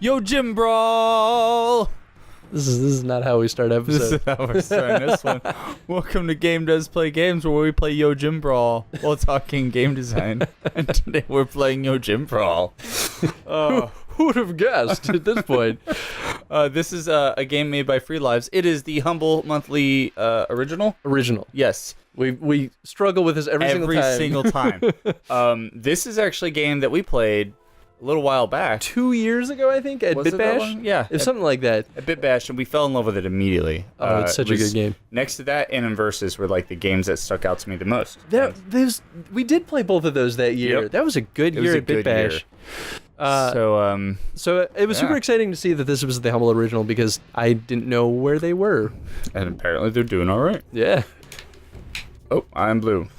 Yo Jim Brawl! This is not how we start episodes. This is how we're starting this one. Welcome to Game Does Play Games, where we play Yo Jim Brawl while talking game design. And today we're playing Yo Jim Brawl. Who would have guessed at this point? This is a game made by Free Lives. It is the humble monthly original. Original. Yes. We struggle with this every single time. This is actually a game that we played a little while back. 2 years ago, I think, at Was it that BitBash? long? Yeah. It's something like that. At BitBash, and we fell in love with it immediately. Oh, it's such a good game. Next to that and Inversus were like the games that stuck out to me the most. We did play both of those that year. Yep. That was a good year at BitBash. So it was super exciting to see that this was the humble original because I didn't know where they were. And apparently they're doing all right. Yeah. Oh, I'm blue.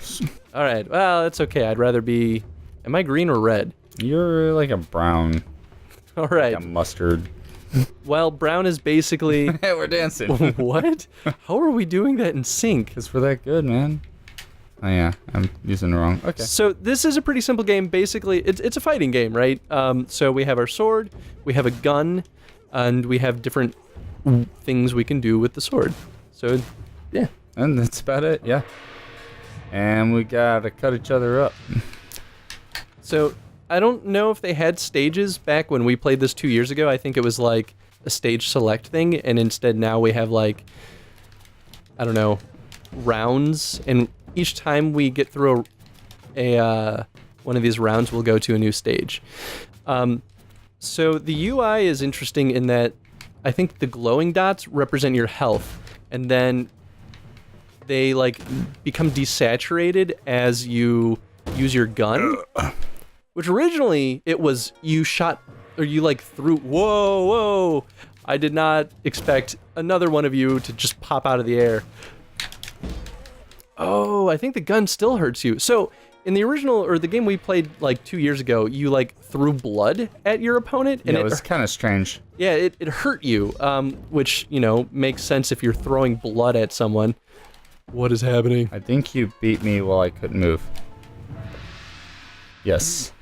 All right. Well, that's okay. I'd rather be... Am I green or red? You're like a brown. All right. Like a mustard. Well, brown is basically... Hey, we're dancing. What? How are we doing that in sync? Because we're that good, man. Oh, yeah. I'm using the wrong... Okay. So this is a pretty simple game. Basically, it's a fighting game, right? So we have our sword, we have a gun, and we have different things we can do with the sword. So, yeah. And that's about it, yeah. And we gotta cut each other up. So, I don't know if they had stages back when we played this 2 years ago. I think it was like a stage select thing, and instead now we have like, I don't know, rounds, and each time we get through a one of these rounds, we'll go to a new stage. So the UI is interesting in that I think the glowing dots represent your health, and then they like become desaturated as you use your gun. Which originally it was you shot or you like threw. Whoa! I did not expect another one of you to just pop out of the air. Oh, I think the gun still hurts you. So in the original or the game we played like 2 years ago, you like threw blood at your opponent, and it was kind of strange. Yeah, it hurt you, which makes sense if you're throwing blood at someone. What is happening? I think you beat me while I couldn't move. Yes.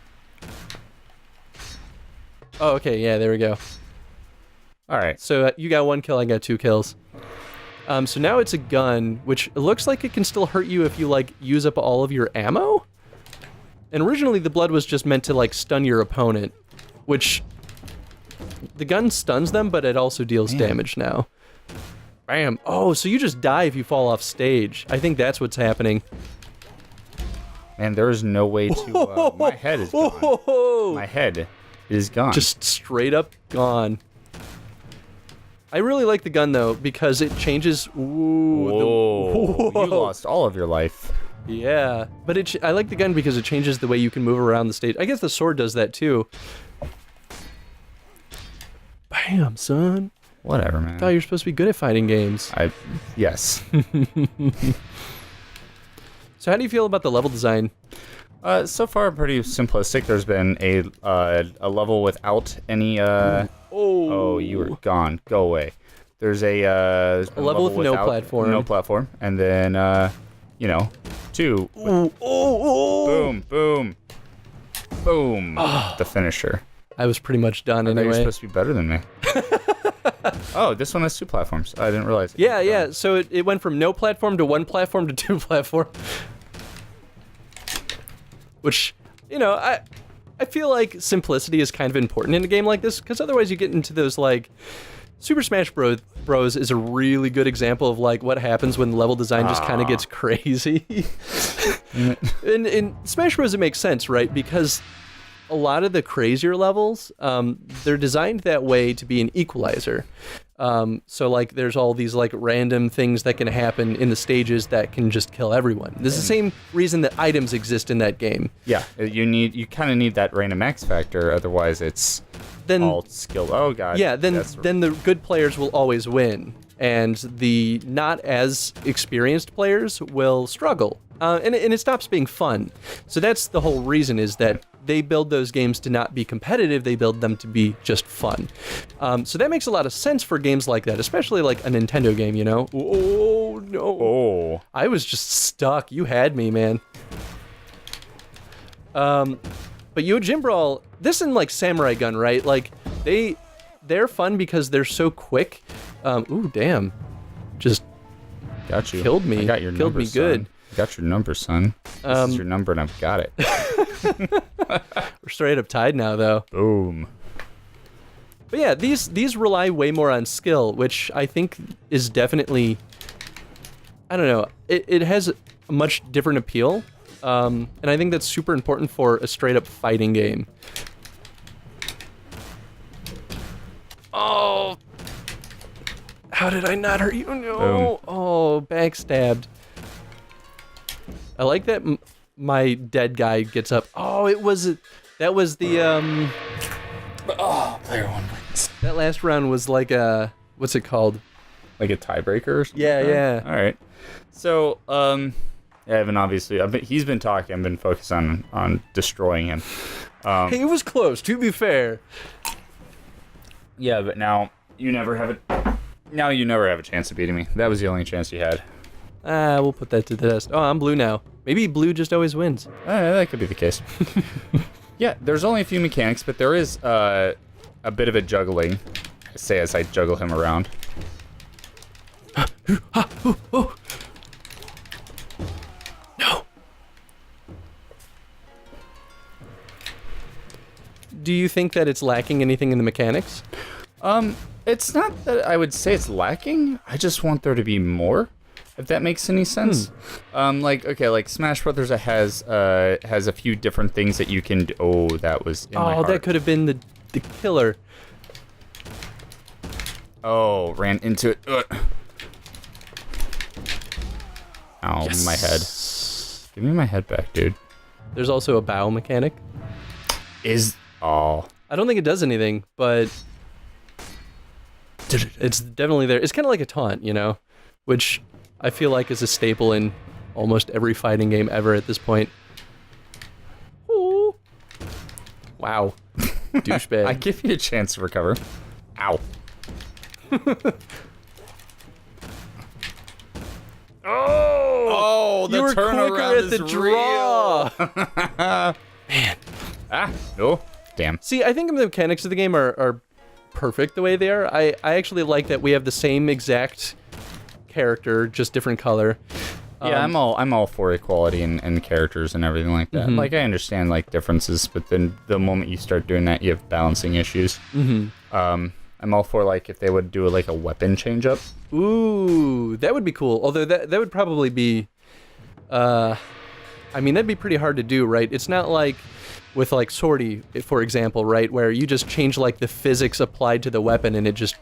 Oh, okay, yeah, there we go. All right. So you got 1 kill, I got 2 kills. So now it's a gun, which it looks like it can still hurt you if you like use up all of your ammo. And originally the blood was just meant to like stun your opponent, which the gun stuns them, but it also deals damage now. Bam. Oh, so you just die if you fall off stage. I think that's what's happening. Man, there is no way to... my head is gone. My head is gone. Just straight up gone. I really like the gun, though, because it changes... Whoa. You lost all of your life. Yeah, but I like the gun because it changes the way you can move around the stage. I guess the sword does that, too. Bam, son. Whatever, man. I thought you were supposed to be good at fighting games. Yes. So how do you feel about the level design? So far, pretty simplistic. There's been a level without any... Oh, you were gone. Go away. There's a level with no platform. No platform. And then, 2. Boom, boom, boom. The finisher. I was pretty much done anyway. You're supposed to be better than me. Oh, this one has 2 platforms. I didn't realize it. Yeah. So it went from no platform to 1 platform to 2 platform. Which, I feel like simplicity is kind of important in a game like this, because otherwise you get into those, like... Super Smash Bros. Is a really good example of, like, what happens when level design just kind of gets crazy. In Smash Bros. It makes sense, right? Because a lot of the crazier levels, they're designed that way to be an equalizer. So, like, there's all these, like, random things that can happen in the stages that can just kill everyone. This is the same reason that items exist in that game. Yeah, you kind of need that random X factor, otherwise it's all skill. Oh, God. Yeah, then the good players will always win, and the not as experienced players will struggle. And it stops being fun. So that's the whole reason, is that they build those games to not be competitive, they build them to be just fun. So that makes a lot of sense for games like that, especially like a Nintendo game, Oh, no. Oh. I was just stuck. You had me, man. But Yo Jim Brawl, this and like Samurai Gun, right? Like, they they're fun because they're so quick. Ooh, damn. Just got you. Killed me. I got your Killed number, me good. Son. I got your number, son. This is your number, and I've got it. We're straight up tied now, though. Boom. But yeah, these rely way more on skill, which I think is definitely, I don't know, it has a much different appeal, and I think that's super important for a straight up fighting game. Oh, how did I not hurt you? No. Boom. Oh, backstabbed. I like that my dead guy gets up. Oh, that was the Oh, player one wins. that last round was like a, what's it called? Like a tiebreaker or something? Yeah, yeah. All right. So, Evan, obviously, he's been talking. I've been focused on destroying him. Hey, it was close, to be fair. Yeah, but now you never have a chance of beating me. That was the only chance you had. We'll put that to the test. Oh, I'm blue now. Maybe blue just always wins. That could be the case. Yeah, there's only a few mechanics, but there is a bit of a juggling. Say as I juggle him around. No. Do you think that it's lacking anything in the mechanics? It's not that I would say it's lacking. I just want there to be more, if that makes any sense. Like Smash Brothers has a few different things that you can do. Oh, that was in my heart. That could have been the killer. Oh, ran into it. Ugh. Ow, Yes. my head. Give me my head back, dude. There's also a bow mechanic. Oh. I don't think it does anything, but it's definitely there. It's kind of like a taunt, you know, which I feel like is a staple in almost every fighting game ever at this point. Ooh. Wow. Douchebag. I give you a chance to recover. Ow. Oh, the you were turnaround quicker at is the draw. Man. Ah, no. Damn. See, I think the mechanics of the game are perfect the way they are. I actually like that we have the same exact character, just different color. Yeah, I'm all for equality and characters and everything like that. Like, I understand, like, differences, but then the moment you start doing that, you have balancing issues. I'm all for, like, if they would do, like, a weapon change-up. Ooh, that would be cool. Although that would probably be, I mean, that'd be pretty hard to do, right? It's not like with, like, Swordy, for example, right? Where you just change, like, the physics applied to the weapon and it just,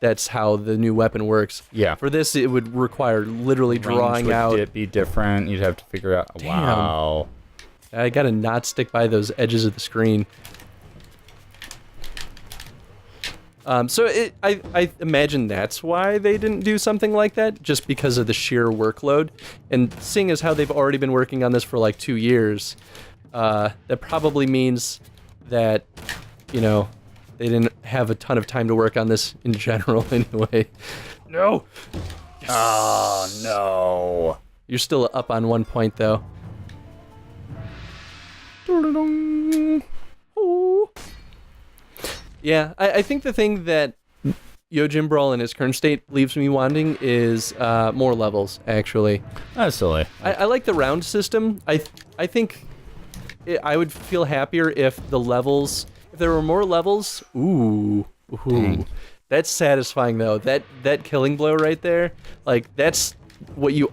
that's how the new weapon works. Yeah. For this, it would require literally drawing Range out. would be different. You'd have to figure out. Damn. Wow. I gotta not stick by those edges of the screen. So I imagine that's why they didn't do something like that, just because of the sheer workload. And seeing as how they've already been working on this for like 2 years, that probably means that, you know, they didn't have a ton of time to work on this in general anyway. No! Yes. Oh, no. You're still up on 1 point, though. Yeah, I think the thing that Yo Jim Brawl in his current state leaves me wanting is more levels, actually. That's silly. I like the round system. I think I would feel happier if the levels, if there were more levels. Ooh. That's satisfying, though. That killing blow right there, like, that's what you...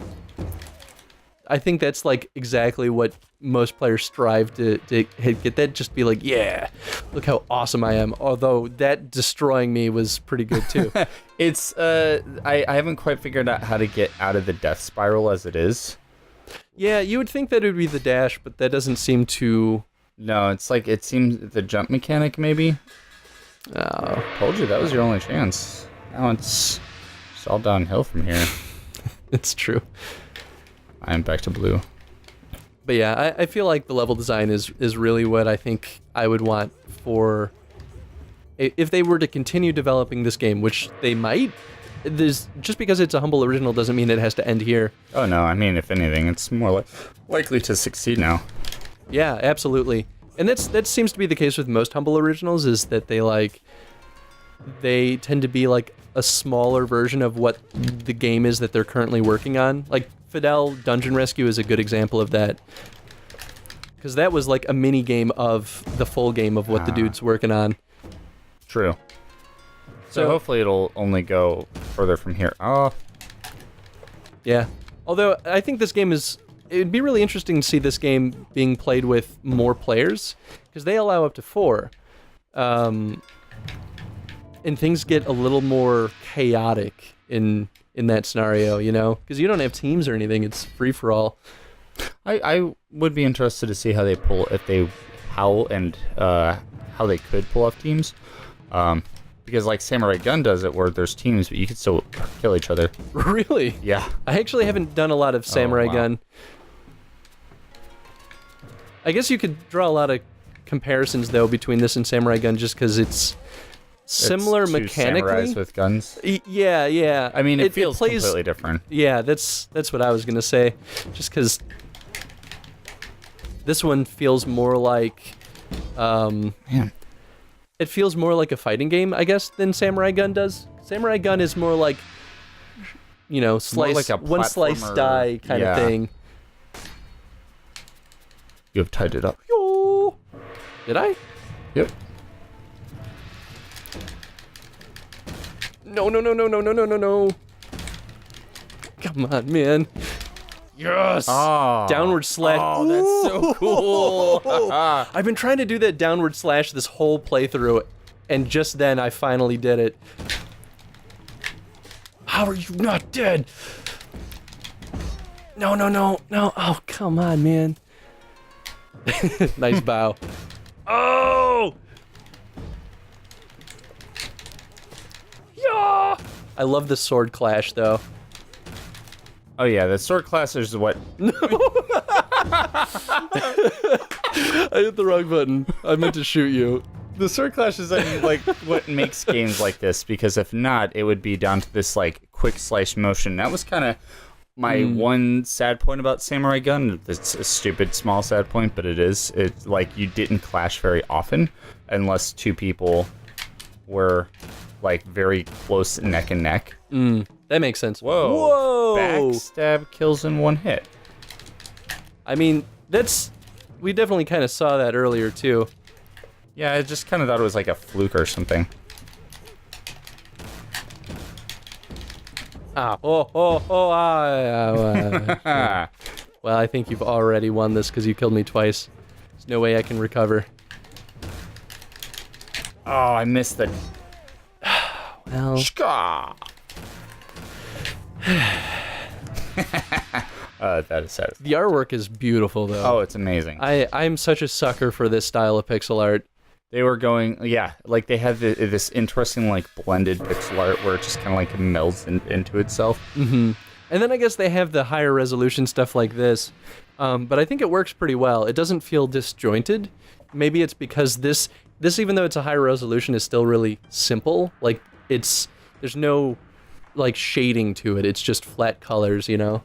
I think that's, like, exactly what most players strive to get that, just be like, yeah, look how awesome I am. Although that destroying me was pretty good, too. It's, I haven't quite figured out how to get out of the death spiral as it is. Yeah, you would think that it would be the dash, but that doesn't seem to... No, it's like, it seems the jump mechanic, maybe? Oh. Told you, that was your only chance. Now it's all downhill from here. It's true. I am back to blue. But yeah, I feel like the level design is really what I think I would want for... If they were to continue developing this game, which they might, just because it's a humble original doesn't mean it has to end here. Oh no, I mean, if anything, it's more likely to succeed now. Yeah, absolutely. And that seems to be the case with most humble originals, is that they, like, they tend to be like a smaller version of what the game is that they're currently working on. Like Fidel Dungeon Rescue is a good example of that. Because that was like a mini game of the full game of what the dude's working on. True. So hopefully it'll only go further from here. Oh. Yeah. Although I think this game it'd be really interesting to see this game being played with more players, because they allow up to 4. And things get a little more chaotic in that scenario, you know? Because you don't have teams or anything, it's free for all. I would be interested to see how they how they could pull off teams. Because like Samurai Gun does it where there's teams, but you can still kill each other. Really? Yeah. I actually haven't done a lot of Samurai Gun. I guess you could draw a lot of comparisons, though, between this and Samurai Gun, just because it's similar two mechanically. Samurais with guns. Yeah. I mean, it feels completely different. Yeah, that's what I was gonna say. Just because this one feels more like, Man. it feels more like a fighting game, I guess, than Samurai Gun does. Samurai Gun is more like, you know, like a one slice platformer. die kind of thing. You have tied it up. Yo! Did I? Yep. No. Come on, man. Yes! Oh. Downward slash. Oh, that's so cool. I've been trying to do that downward slash this whole playthrough, and just then I finally did it. How are you not dead? No. Oh, come on, man. Nice bow. Oh! Yeah! I love the sword clash, though. Oh yeah, the sword clash is what. I hit the wrong button. I meant to shoot you. The sword clash is like what makes games like this, because if not, it would be down to this like quick slice motion. That was kind of my one sad point about Samurai Gun. It's a stupid small sad point, but it is. It's like you didn't clash very often unless two people were like very close neck and neck. That makes sense. Whoa! Backstab kills in one hit. I mean, we definitely kind of saw that earlier too. Yeah, I just kind of thought it was like a fluke or something. Well, I think you've already won this because you killed me twice. There's no way I can recover. Oh, I missed the. Well. Shka! That is sad. The artwork is beautiful, though. Oh, it's amazing. I'm such a sucker for this style of pixel art. They were going, like they have this interesting like blended pixel art where it just kind of like melds into itself. Mm-hmm. And then I guess they have the higher resolution stuff like this, but I think it works pretty well. It doesn't feel disjointed. Maybe it's because this even though it's a higher resolution is still really simple. Like there's no like shading to it. It's just flat colors, you know.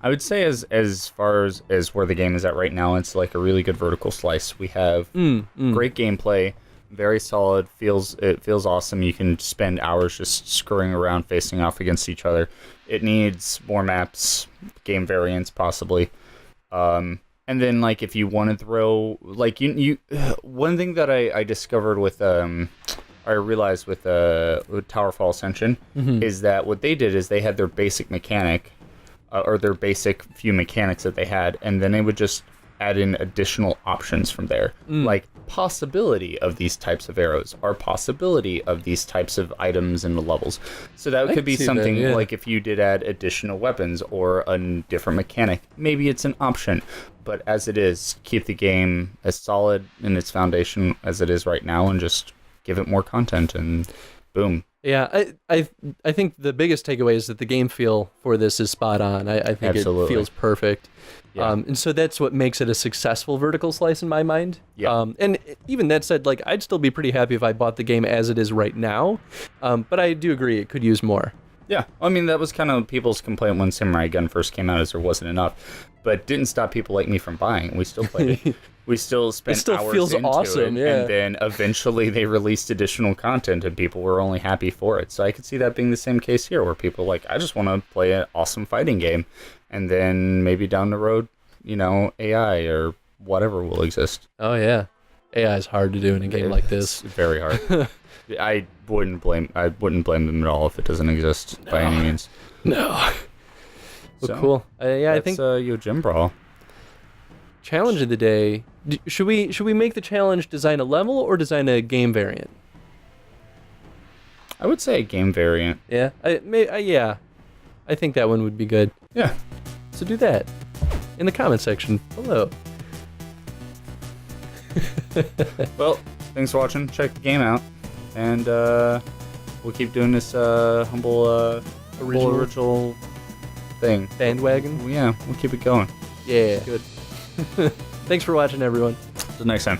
I would say as far as where the game is at right now, it's like a really good vertical slice. We have great gameplay, very solid. It feels awesome. You can spend hours just screwing around, facing off against each other. It needs more maps, game variants possibly. And then like if you want to throw like you one thing that I discovered with I realized with Towerfall Ascension is that what they did is they had their basic mechanic. Or their basic few mechanics that they had, and then they would just add in additional options from there, like possibility of these types of arrows, or possibility of these types of items in the levels. So that could be something like if you did add additional weapons or a different mechanic, maybe it's an option. But as it is, keep the game as solid in its foundation as it is right now, and just give it more content, and boom. Yeah, I think the biggest takeaway is that the game feel for this is spot on. I think it feels perfect. Yeah. And so that's what makes it a successful vertical slice in my mind. Yeah. And even that said, like I'd still be pretty happy if I bought the game as it is right now. But I do agree it could use more. Yeah, I mean, that was kind of people's complaint when Samurai Gun first came out, is there wasn't enough. But didn't stop people like me from buying. We still played it. we still spent still hours feels into awesome, it, yeah. and then eventually they released additional content, and people were only happy for it. So I could see that being the same case here, where people are like, I just want to play an awesome fighting game, and then maybe down the road, AI or whatever will exist. Oh yeah, AI is hard to do in a game like this. It's very hard. I wouldn't blame them at all if it doesn't exist by any means. No. Well, So, cool. I think Yo Jim Brawl. challenge of the day. Should we make the challenge design a level or design a game variant? I would say a game variant. Yeah. Yeah. I think that one would be good. Yeah. So do that in the comment section below. Well, thanks for watching. Check the game out, and we'll keep doing this humble original thing. Bandwagon. Yeah, we'll keep it going. Yeah. Good. Thanks for watching, everyone. Till next time.